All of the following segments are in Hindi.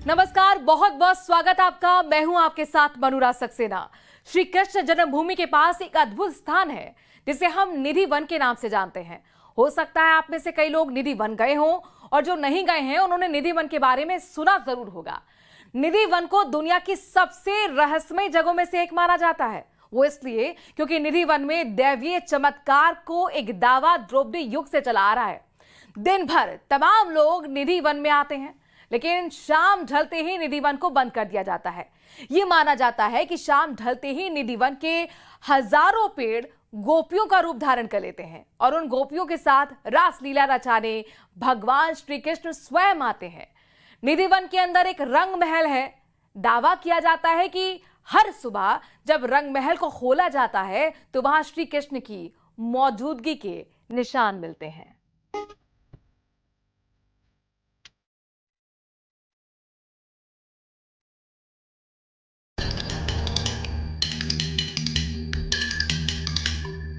नमस्कार, बहुत बहुत स्वागत आपका। मैं हूं आपके साथ मनुराज सक्सेना। श्री कृष्ण जन्मभूमि के पास एक अद्भुत स्थान है जिसे हम निधि वन के नाम से जानते हैं। हो सकता है आप में से कई लोग निधि वन गए हों और जो नहीं गए हैं उन्होंने निधि वन के बारे में सुना जरूर होगा। निधि वन को दुनिया की सबसे रहस्यमय जगहों में से एक माना जाता है। वो इसलिए क्योंकि निधि वन में दैवीय चमत्कार को एक दावा द्रौपदी युग से चला आ रहा है। दिन भर तमाम लोग निधि वन में आते हैं, लेकिन शाम ढलते ही निधि वन को बंद कर दिया जाता है। यह माना जाता है कि शाम ढलते ही निधि वन के हजारों पेड़ गोपियों का रूप धारण कर लेते हैं और उन गोपियों के साथ रासलीला रचाने भगवान श्री कृष्ण स्वयं आते हैं। निधि वन के अंदर एक रंग महल है। दावा किया जाता है कि हर सुबह जब रंग महल को खोला जाता है तो वहां श्री कृष्ण की मौजूदगी के निशान मिलते हैं।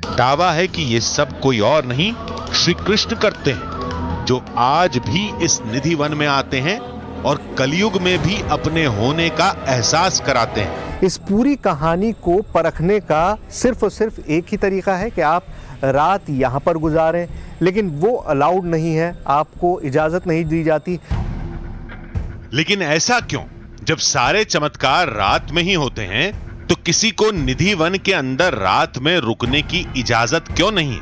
दावा है कि ये सब कोई और नहीं श्री कृष्ण करते हैं, जो आज भी इस निधि वन में आते हैं और कलयुग में भी अपने होने का एहसास कराते हैं। इस पूरी कहानी को परखने का सिर्फ और सिर्फ एक ही तरीका है कि आप रात यहाँ पर गुजारें, लेकिन वो अलाउड नहीं है, आपको इजाजत नहीं दी जाती। लेकिन ऐसा क्यों? जब सारे चमत्कार रात में ही होते हैं तो किसी को निधि वन के अंदर रात में रुकने की इजाजत क्यों नहीं?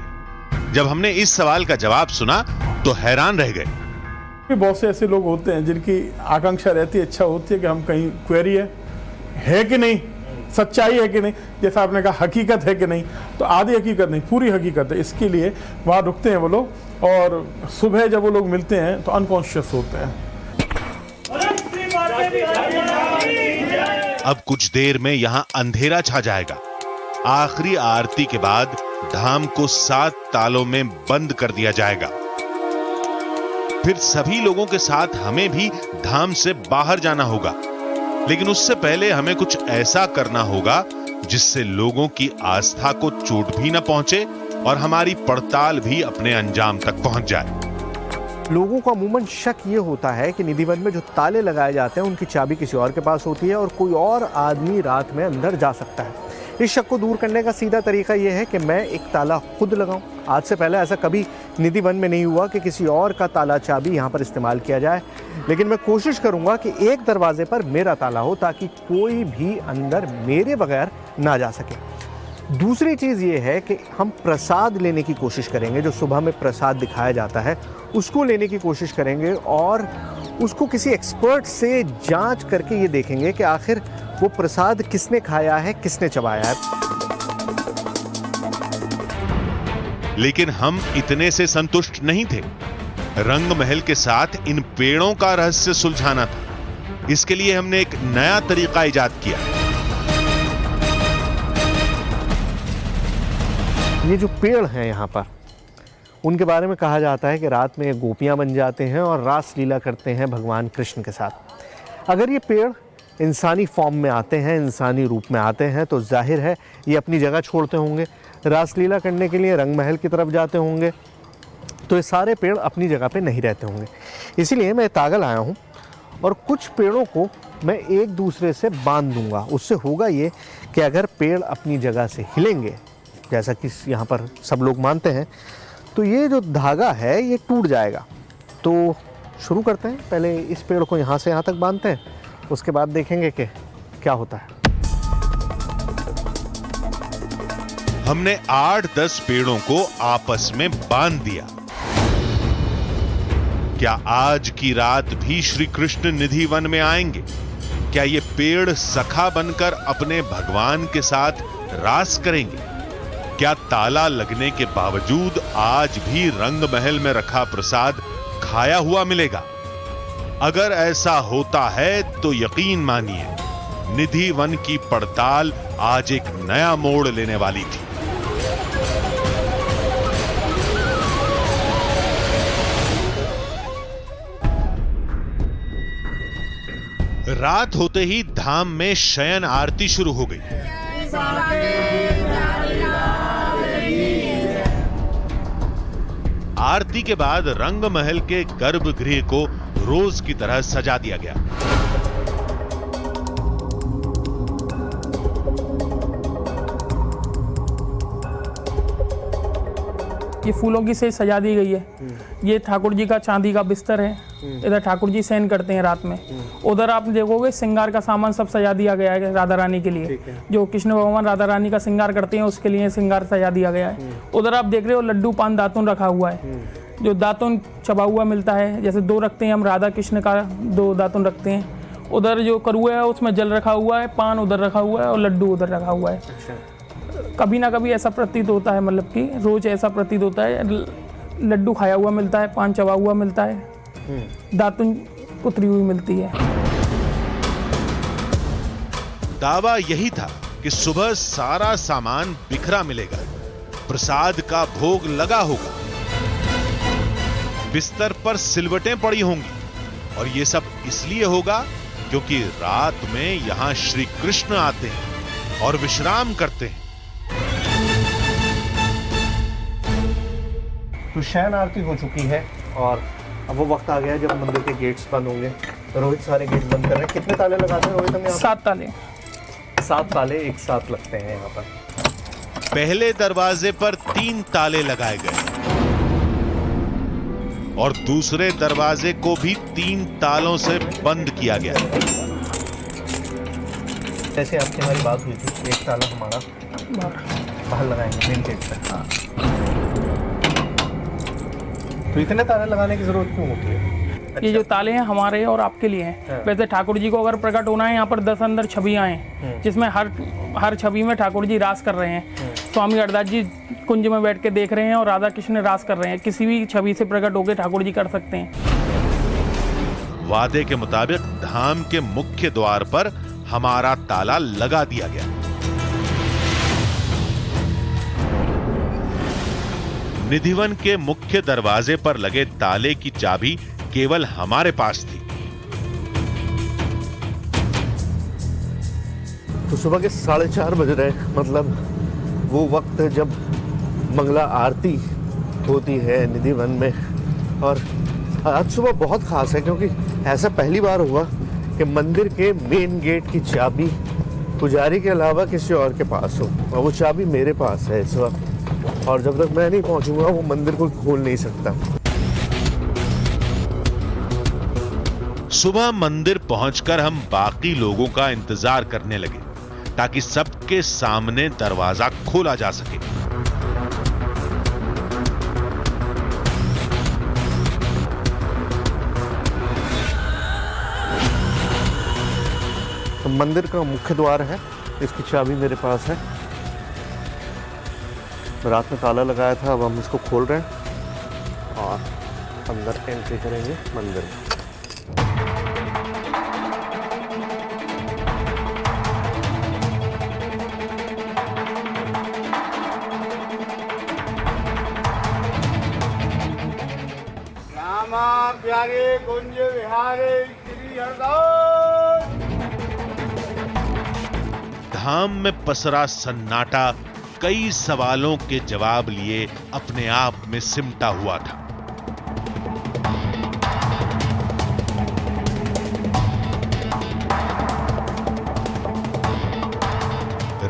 जब हमने इस सवाल का जवाब सुना तो हैरान रह गए। बहुत से ऐसे लोग होते हैं जिनकी आकांक्षा रहती है, इच्छा होती है कि हम कहीं क्वेरी है कि नहीं, सच्चाई है कि नहीं, जैसा आपने कहा हकीकत है कि नहीं, तो आधी हकीकत नहीं पूरी हकीकत है। इसके लिए वहाँ रुकते हैं वो लोग और सुबह जब वो लोग मिलते हैं तो अनकॉन्शियस होते हैं। अब कुछ देर में यहां अंधेरा छा जाएगा। आखिरी आरती के बाद धाम को 7 तालों में बंद कर दिया जाएगा। फिर सभी लोगों के साथ हमें भी धाम से बाहर जाना होगा, लेकिन उससे पहले हमें कुछ ऐसा करना होगा जिससे लोगों की आस्था को चोट भी न पहुंचे और हमारी पड़ताल भी अपने अंजाम तक पहुंच जाए। लोगों को अमूमन शक ये होता है कि निधि वन में जो ताले लगाए जाते हैं उनकी चाबी किसी और के पास होती है और कोई और आदमी रात में अंदर जा सकता है। इस शक को दूर करने का सीधा तरीका ये है कि मैं एक ताला खुद लगाऊं। आज से पहले ऐसा कभी निधि वन में नहीं हुआ कि किसी और का ताला चाबी यहाँ पर इस्तेमाल किया जाए, लेकिन मैं कोशिश करूँगा कि एक दरवाजे पर मेरा ताला हो ताकि कोई भी अंदर मेरे बगैर ना जा सके। दूसरी चीज़ ये है कि हम प्रसाद लेने की कोशिश करेंगे। जो सुबह में प्रसाद दिखाया जाता है उसको लेने की कोशिश करेंगे और उसको किसी एक्सपर्ट से जांच करके ये देखेंगे कि आखिर वो प्रसाद किसने खाया है, किसने चबाया है। लेकिन हम इतने से संतुष्ट नहीं थे। रंग महल के साथ इन पेड़ों का रहस्य सुलझाना था। इसके लिए हमने एक नया तरीका इजाद किया। ये जो पेड़ हैं यहाँ पर, उनके बारे में कहा जाता है कि रात में गोपियाँ बन जाते हैं और रास लीला करते हैं भगवान कृष्ण के साथ। अगर ये पेड़ इंसानी फॉर्म में आते हैं, इंसानी रूप में आते हैं, तो जाहिर है ये अपनी जगह छोड़ते होंगे, रास लीला करने के लिए रंग महल की तरफ जाते होंगे, तो ये सारे पेड़ अपनी जगह पे नहीं रहते होंगे। इसीलिए मैं तागा लाया हूँ और कुछ पेड़ों को मैं एक दूसरे से बांध दूँगा। उससे होगा ये कि अगर पेड़ अपनी जगह से हिलेंगे, जैसा कि यहाँ पर सब लोग मानते हैं, तो ये जो धागा है ये टूट जाएगा। तो शुरू करते हैं। पहले इस पेड़ को यहाँ से यहाँ तक बांधते हैं, उसके बाद देखेंगे कि क्या होता है। हमने 8-10 पेड़ों को आपस में बांध दिया। क्या आज की रात भी श्री कृष्ण निधि वन में आएंगे? क्या ये पेड़ सखा बनकर अपने भगवान के साथ रास करेंगे? क्या ताला लगने के बावजूद आज भी रंग महल में रखा प्रसाद खाया हुआ मिलेगा? अगर ऐसा होता है तो यकीन मानिए, निधि वन की पड़ताल आज एक नया मोड़ लेने वाली थी। रात होते ही धाम में शयन आरती शुरू हो गई। आरती के बाद रंग महल के गर्भगृह को रोज की तरह सजा दिया गया। ये फूलों की से सजा दी गई है। ये ठाकुर जी का चांदी का बिस्तर है। इधर ठाकुर जी शयन करते हैं रात में। उधर आप देखोगे श्रृंगार का सामान सब सजा दिया गया है राधा रानी के लिए। जो कृष्ण भगवान राधा रानी का श्रृंगार करते हैं उसके लिए श्रृंगार सजा दिया गया है। उधर आप देख रहे हो लड्डू पान दातुन रखा हुआ है। जो दातुन चबा हुआ मिलता है, जैसे 2 रखते हैं हम, राधा कृष्ण का 2 दातुन रखते हैं। उधर जो करुआ है उसमें जल रखा हुआ है, पान उधर रखा हुआ है और लड्डू उधर रखा हुआ है। कभी ना कभी ऐसा प्रतीत होता है, मतलब कि रोज ऐसा प्रतीत होता है, लड्डू खाया हुआ मिलता है, पान चबा हुआ मिलता है, दातुन उतरी हुई मिलती है। दावा यही था कि सुबह सारा सामान बिखरा मिलेगा, प्रसाद का भोग लगा होगा, बिस्तर पर सिलवटें पड़ी होंगी और ये सब इसलिए होगा क्योंकि रात में यहां श्री कृष्ण आते हैं और विश्राम करते हैं। तो शयन आरती हो चुकी है और अब वो वक्त आ गया है जब मंदिर के गेट्स बंद होंगे। रोहित सारे गेट बंद कर रहे हैं। कितने ताले लगाते हैं रोहित? हम यहाँ 7 ताले। 7 ताले एक साथ लगते हैं यहाँ पर। पहले दरवाजे पर 3 ताले लगाए गए और दूसरे दरवाजे को भी 3 तालों से बंद किया गया। जैसे आपकी हमारी बात हुई थी, एक ताला हमारा बाहर लगाएंगे मेन गेट पे। तो इतने ताले लगाने की जरूरत क्यों होती है? ये जो ताले हैं हमारे और आपके लिए हैं। वैसे ठाकुर जी को अगर प्रकट होना है, यहाँ पर 10 अंदर छवियां हैं, जिसमें हर छवि में ठाकुर जी रास कर रहे हैं। स्वामी अरदास जी कुंज में बैठ के देख रहे हैं और राधा कृष्ण रास कर रहे हैं। किसी भी छवि से प्रकट होकर ठाकुर जी कर सकते हैं। वादे के मुताबिक धाम के मुख्य द्वार पर हमारा ताला लगा दिया गया। निधिवन के मुख्य दरवाजे पर लगे ताले की चाबी केवल हमारे पास थी। तो सुबह के 4:30 बज रहे, मतलब वो वक्त जब मंगला आरती होती है निधिवन में। और आज सुबह बहुत खास है क्योंकि ऐसा पहली बार हुआ कि मंदिर के मेन गेट की चाबी पुजारी के अलावा किसी और के पास हो, और वो चाबी मेरे पास है इस वक्त। और जब तक मैं नहीं पहुंचूंगा वो मंदिर को खोल नहीं सकता। सुबह मंदिर पहुंचकर हम बाकी लोगों का इंतजार करने लगे ताकि सबके सामने दरवाजा खोला जा सके। तो मंदिर का मुख्य द्वार है, इसकी चाबी मेरे पास है। रात में ताला लगाया था, अब हम इसको खोल रहे हैं और अंदर एंट्री करेंगे मंदिर में। रामा प्यारे कुंज विहारे श्री हरदास। धाम में पसरा सन्नाटा कई सवालों के जवाब लिए अपने आप में सिमटा हुआ था।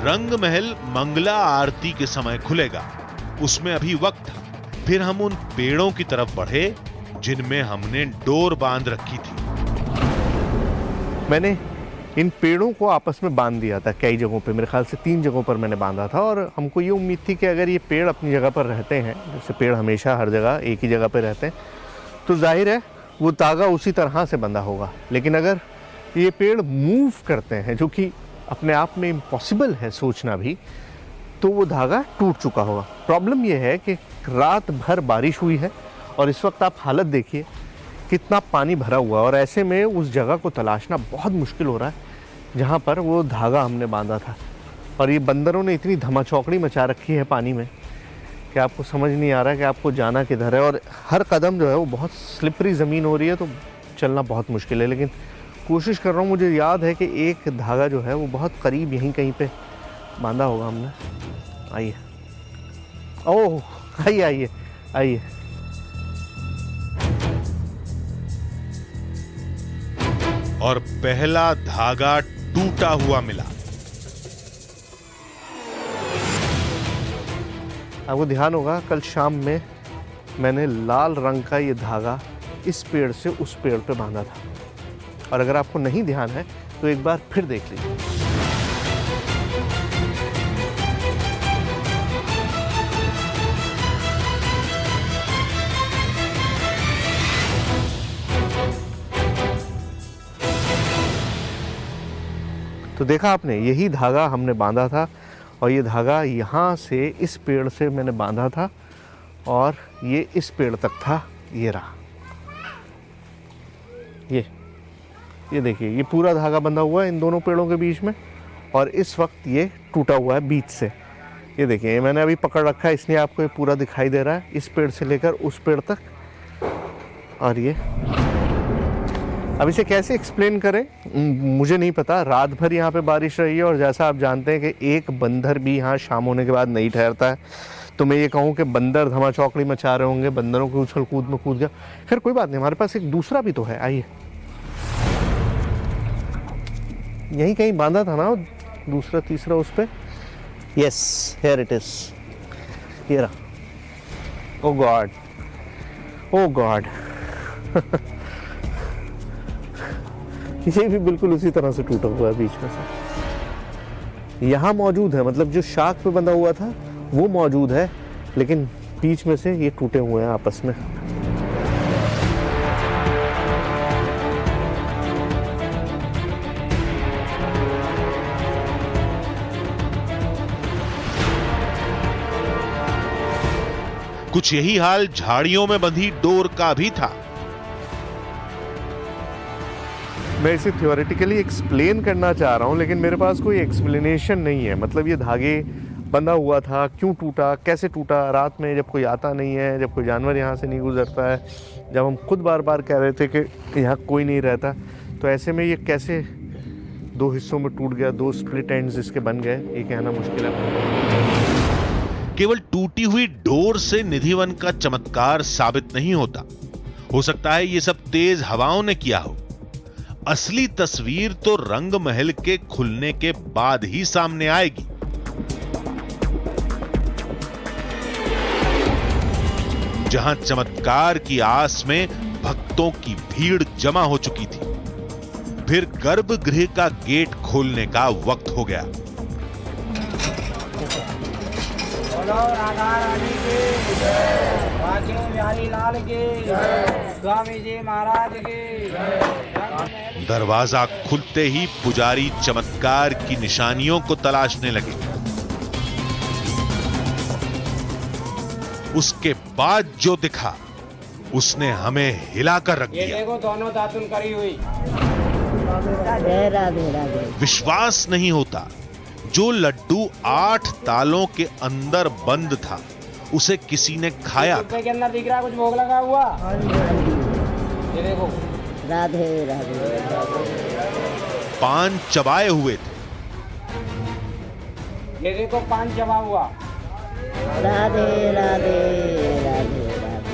रंग महल मंगला आरती के समय खुलेगा, उसमें अभी वक्त था। फिर हम उन पेड़ों की तरफ बढ़े जिनमें हमने डोर बांध रखी थी। मैंने इन पेड़ों को आपस में बांध दिया था कई जगहों पे, मेरे ख्याल से 3 जगहों पर मैंने बांधा था। और हमको ये उम्मीद थी कि अगर ये पेड़ अपनी जगह पर रहते हैं, जैसे पेड़ हमेशा हर जगह एक ही जगह पे रहते हैं, तो जाहिर है वो तागा उसी तरह से बंधा होगा। लेकिन अगर ये पेड़ मूव करते हैं, जो कि अपने आप में इम्पॉसिबल है सोचना भी, तो वो धागा टूट चुका होगा। प्रॉब्लम ये है कि रात भर बारिश हुई है और इस वक्त आप हालत देखिए कितना पानी भरा हुआ है, और ऐसे में उस जगह को तलाशना बहुत मुश्किल हो रहा है जहाँ पर वो धागा हमने बांधा था। और ये बंदरों ने इतनी धमाचौकड़ी मचा रखी है पानी में कि आपको समझ नहीं आ रहा है कि आपको जाना किधर है। और हर कदम जो है वो बहुत स्लिपरी ज़मीन हो रही है, तो चलना बहुत मुश्किल है। लेकिन कोशिश कर रहा हूँ। मुझे याद है कि एक धागा जो है वो बहुत करीब यहीं कहीं पे बांधा होगा हमने। आइए, ओह आइए आइए आइए। और पहला धागा टूटा हुआ मिला। आपको ध्यान होगा कल शाम में मैंने लाल रंग का ये धागा इस पेड़ से उस पेड़ पे बांधा था, और अगर आपको नहीं ध्यान है तो एक बार फिर देख लीजिए। तो देखा आपने, यही धागा हमने बांधा था, और ये धागा यहाँ से इस पेड़ से मैंने बांधा था, और ये इस पेड़ तक था। ये रहा, ये देखिए, ये पूरा धागा बंधा हुआ है इन दोनों पेड़ों के बीच में, और इस वक्त ये टूटा हुआ है बीच से। ये देखिए, मैंने अभी पकड़ रखा है इसलिए आपको ये पूरा दिखाई दे रहा है, इस पेड़ से लेकर उस पेड़ तक। और ये अब इसे कैसे एक्सप्लेन करें मुझे नहीं पता। रात भर यहाँ पे बारिश रही है, और जैसा आप जानते हैं कि एक बंदर भी यहाँ शाम होने के बाद नहीं ठहरता है, तो मैं ये कहूँ कि बंदर धमाचौकड़ी मचा रहे होंगे, बंदरों के उछल कूद में कूद गया। खैर कोई बात नहीं, हमारे पास एक दूसरा भी तो है। आइए, यहीं कहीं बांधा था ना दूसरा तीसरा उस पे। यस, हियर इट इज, ये रहा। ओ गॉड, ओ गॉड। ये भी बिल्कुल उसी तरह से टूटा हुआ है बीच में से। यहाँ मौजूद है, मतलब जो शाख पे बंधा हुआ था वो मौजूद है, लेकिन बीच में से ये टूटे हुए हैं आपस में। कुछ यही हाल झाड़ियों में बंधी डोर का भी था। मैं इसे थियोरेटिकली एक्सप्लेन करना चाह रहा हूँ, लेकिन मेरे पास कोई एक्सप्लेनेशन नहीं है। मतलब ये धागे बंधा हुआ था, क्यों टूटा, कैसे टूटा, रात में जब कोई आता नहीं है, जब कोई जानवर यहाँ से नहीं गुजरता है, जब हम खुद बार बार कह रहे थे कि यहाँ कोई नहीं रहता, तो ऐसे में ये कैसे दो हिस्सों में टूट गया, दो स्प्लिट एंड्स इसके बन गए, ये कहना मुश्किल है। केवल टूटी हुई डोर से निधिवन का चमत्कार साबित नहीं होता। हो सकता है ये सब तेज हवाओं ने किया हो। असली तस्वीर तो रंग महल के खुलने के बाद ही सामने आएगी। जहां चमत्कार की आस में भक्तों की भीड़ जमा हो चुकी थी। फिर गर्भगृह का गेट खोलने का वक्त हो गया। बोलो राधा रानी की जय, बांके बिहारी लाल की जय, स्वामी जी महाराज की जय। दरवाजा खुलते ही पुजारी चमत्कार की निशानियों को तलाशने लगे। उसके बाद जो दिखा उसने हमें हिलाकर रख ये दिया। देखो दोनों दातुन करी हुई। विश्वास नहीं होता, जो लड्डू 8 तालों के अंदर बंद था उसे किसी ने खाया। डिब्बे के अंदर दिख रहा है कुछ भोग लगा हुआ। ये देखो, राधे राधे। पान चबाए हुए थे। ये देखो पान जमा हुआ। राधे राधे राधे राधे।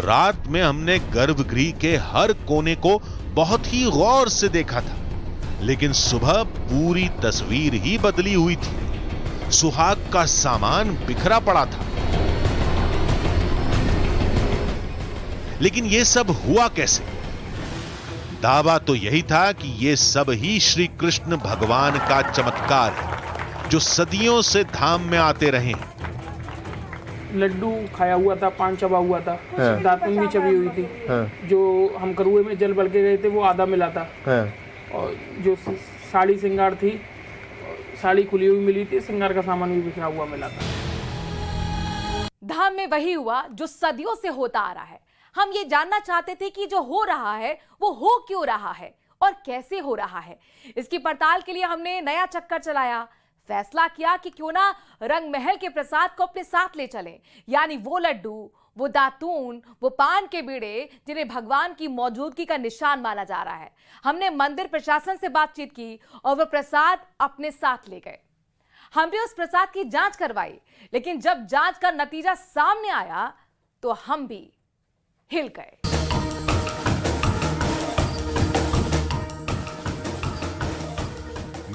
रात में हमने गर्भगृह के हर कोने को बहुत ही गौर से देखा था, लेकिन सुबह पूरी तस्वीर ही बदली हुई थी। सुहाग का सामान बिखरा पड़ा था। लेकिन यह सब हुआ कैसे? दावा तो यही था कि यह सब ही श्री कृष्ण भगवान का चमत्कार है, जो सदियों से धाम में आते रहे हैं। लड्डू खाया हुआ था, पान चबा हुआ था, दातुन भी चबी हुई थी। जो हम करुए में जल भर के गए थे वो आधा मिला था, और जो साड़ी श्रृंगार थी, साड़ी खुली हुई मिली थी, श्रृंगार का सामान भी बिखरा हुआ मिला था। धाम में वही हुआ जो सदियों से होता आ रहा है। हम ये जानना चाहते थे कि जो हो रहा है वो हो क्यों रहा है और कैसे हो रहा है। इसकी पड़ताल के लिए हमने नया चक्कर चलाया। फैसला किया कि क्यों ना रंग महल के प्रसाद को अपने साथ ले चलें, यानी वो लड्डू, वो दातून, वो पान के बीड़े जिन्हें भगवान की मौजूदगी का निशान माना जा रहा है। हमने मंदिर प्रशासन से बातचीत की और वो प्रसाद अपने साथ ले गए। हमने उस प्रसाद की जांच करवाई, लेकिन जब जांच का नतीजा सामने आया तो हम भी हिल गए।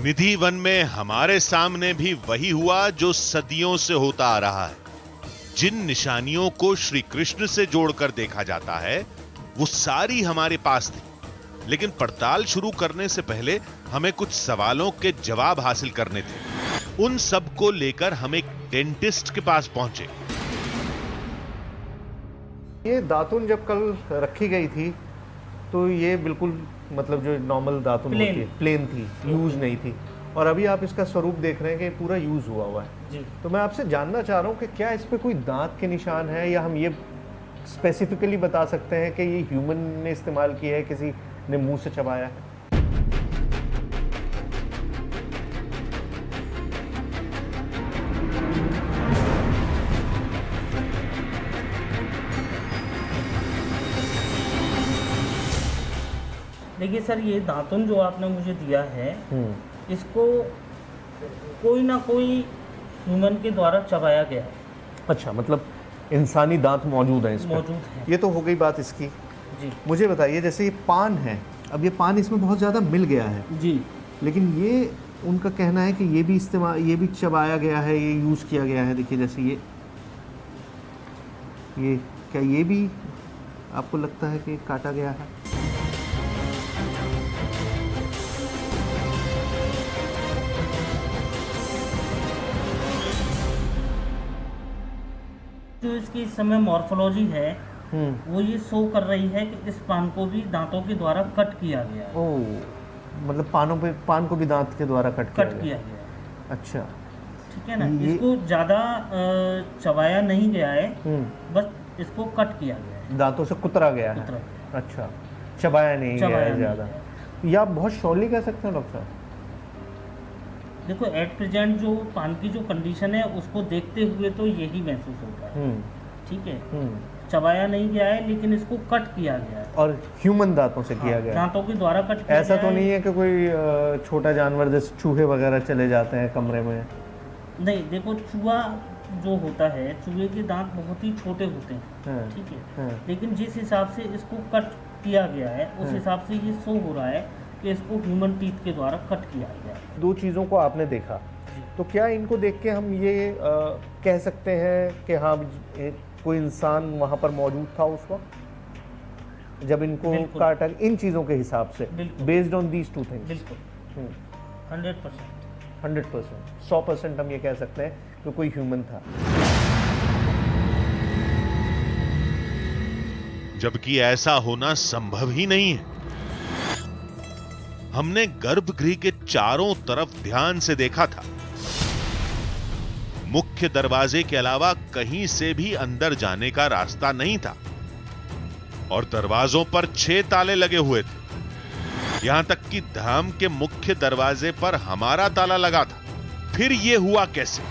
निधि वन में हमारे सामने भी वही हुआ जो सदियों से होता आ रहा है। जिन निशानियों को श्री कृष्ण से जोड़कर देखा जाता है वो सारी हमारे पास थी, लेकिन पड़ताल शुरू करने से पहले हमें कुछ सवालों के जवाब हासिल करने थे। उन सब को लेकर हम एक डेंटिस्ट के पास पहुंचे। ये दातुन जब कल रखी गई थी तो ये बिल्कुल मतलब जो नॉर्मल दातुन होती है प्लेन थी, यूज नहीं थी, और अभी आप इसका स्वरूप देख रहे हैं कि पूरा यूज हुआ हुआ है जी। तो मैं आपसे जानना चाह रहा हूँ कि क्या इस पे कोई दांत के निशान है, या हम ये स्पेसिफिकली बता सकते हैं कि ये ह्यूमन ने इस्तेमाल किया है, किसी ने मुंह से चबाया है? देखिए सर, ये दातुन जो आपने मुझे दिया है इसको कोई ना कोई ह्यूमन के द्वारा चबाया गया है। अच्छा, मतलब इंसानी दांत मौजूद है इसमें? मौजूद है। ये तो हो गई बात इसकी जी। मुझे बताइए, जैसे ये पान है, अब ये पान इसमें बहुत ज़्यादा मिल गया है जी, लेकिन ये उनका कहना है कि ये भी इस्तेमाल, ये भी चबाया गया है, ये यूज़ किया गया है। देखिए जैसे ये क्या ये भी आपको लगता है कि काटा गया है? जो इसकी इस समय मॉर्फोलॉजी है वो ये शो कर रही है कि इस पान को भी दांतों के द्वारा कट किया गया है। ओह, मतलब पान को भी दांत के द्वारा कट किया किया गया है। अच्छा, ठीक है ना, इसको ज़्यादा चबाया नहीं गया है, बस इसको कट किया गया है, दांतों से कुतरा गया है। अच्छा, चबाया नहीं गया है ज़्यादा। ये आप बहुत श्योरली कह सकते हैं डॉक्टर साहब? देखो, एट प्रेजेंट जो पान की जो कंडीशन है उसको देखते हुए तो यही महसूस होता है। ठीक है, चबाया नहीं गया है लेकिन इसको कट किया गया है, और ह्यूमन दांतों से किया गया है। दांतों के द्वारा कट किया ऐसा गया तो है। नहीं है कि कोई छोटा जानवर जैसे चूहे वगैरह चले जाते हैं कमरे में? नहीं, देखो चूहा जो होता है, चूहे के दांत बहुत ही छोटे होते हैं। ठीक है, लेकिन जिस हिसाब से इसको कट किया गया है उस हिसाब से ये शो हो रहा है कि इसको ह्यूमन टीथ के द्वारा कट किया गया है। दो चीज़ों को आपने देखा, तो क्या इनको देख के हम ये कह सकते हैं कि हाँ कोई इंसान वहाँ पर मौजूद था उस वक्त जब इनको काटा? इन चीज़ों के हिसाब से, based on these two things? बिल्कुल 100%, 100% हम ये कह सकते हैं कि कोई ह्यूमन था। जबकि ऐसा होना संभव ही नहीं है। हमने गर्भगृह के चारों तरफ ध्यान से देखा था। मुख्य दरवाजे के अलावा कहीं से भी अंदर जाने का रास्ता नहीं था, और दरवाजों पर 6 ताले लगे हुए थे। यहां तक कि धाम के मुख्य दरवाजे पर हमारा ताला लगा था। फिर यह हुआ कैसे?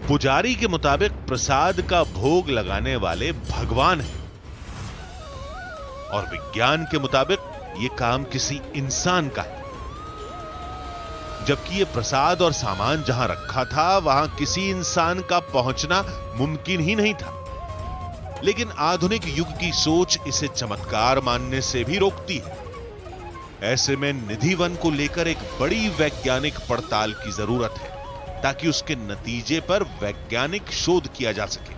पुजारी के मुताबिक प्रसाद का भोग लगाने वाले भगवान हैं, और विज्ञान के मुताबिक यह काम किसी इंसान का है। जबकि यह प्रसाद और सामान जहां रखा था वहां किसी इंसान का पहुंचना मुमकिन ही नहीं था। लेकिन आधुनिक युग की सोच इसे चमत्कार मानने से भी रोकती है। ऐसे में निधि वन को लेकर एक बड़ी वैज्ञानिक पड़ताल की जरूरत है, ताकि उसके नतीजे पर वैज्ञानिक शोध किया जा सके।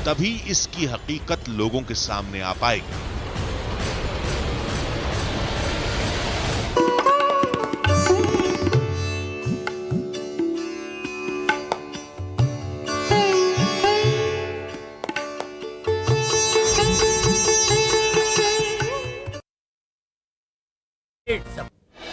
तभी इसकी हकीकत लोगों के सामने आ पाएगी।